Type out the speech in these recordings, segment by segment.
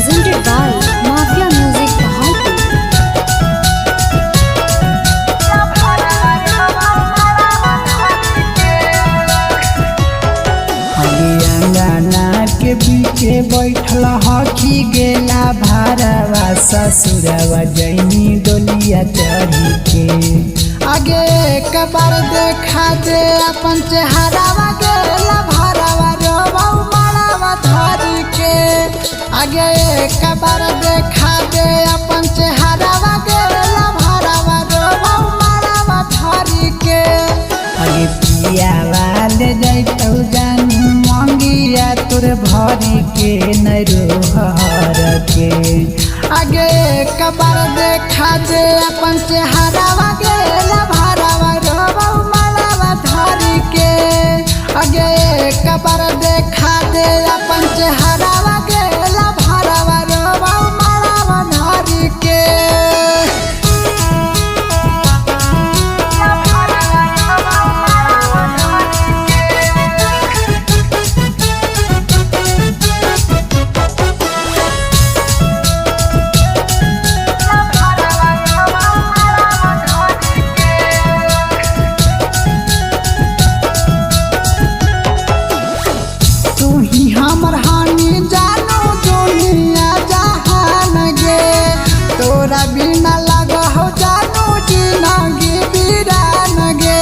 presented by Mafia Music Bhahalpur. अंगना के बीचे बैठल हकी गेला भारवा ससुरवा जैनी डोलिया चढ़ी के आगे एक बार देखा दे अपन चेहरावा गेला भारवा रोवा मारावा धरी के आगे एक बार देखा दे अपन चेहरावा गेला भारवा रोवा मारावा धरी के आगे पिया वाले जैतौ जानू मंगिया तोर भरी के नरोहर के आगे एक बार देखा दे अपन चेहरावा गेला भारवा रोवा मारावा धरी के आगे एक बार देखा दे अपन चेहरावा गेला भारवा रोवा मारावा धरी के हमर हानि जानो दुनिया जहान गे तोरा बिना लग हो जानो जिंदगी वीरान गे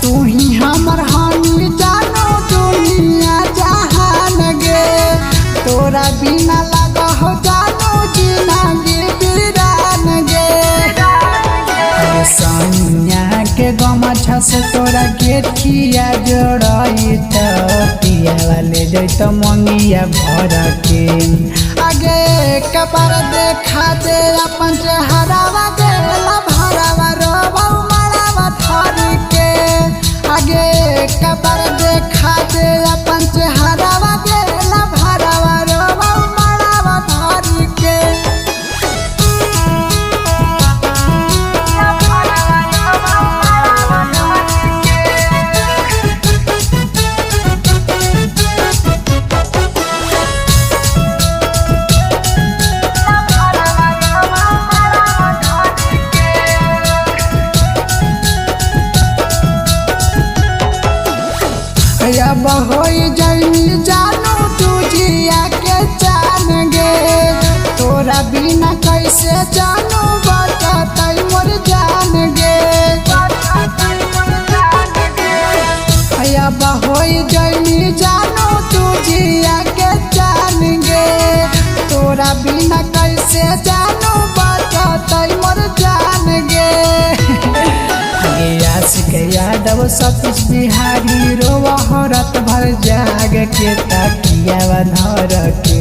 तू ही हमर हानि जानो दुनिया जहान गे तोरा बिना लग हो जानो जिंदगी वीरान गे सैया के गमछा से तोरा गेठिया जोड़ई त पिया वाले जैत मंगिया भर के आगे एक बार देखा दे अपन चेहरावा गेला भरावा रोवा मारावा धरी के आगे एक बार देखा दे अपन चेहरावा गेला भरावा रोवा मारावा धरी के अब होई जैनी जानू तुझिया के जान गे तोरा बिना कैसे जानू बचतै मोर जान गे अब होई जैनी जानू तुझिया के जान गे तोरा बिना कैसे जानू बचतै मोर जान गे के यादव सतीश बिहारी रोवा हरत भर जाग के तकिया धर के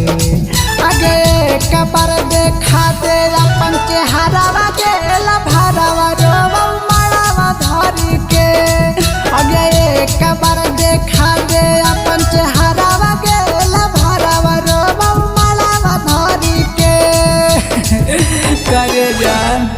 आगे एक बार देखा दे अपन चेहरावा गेला भरावा रोवा मारावा धरी के आगे एक बार देखा दे अपन चेहरावा गेला भरावा रोवा मारावा धरी के करे जान।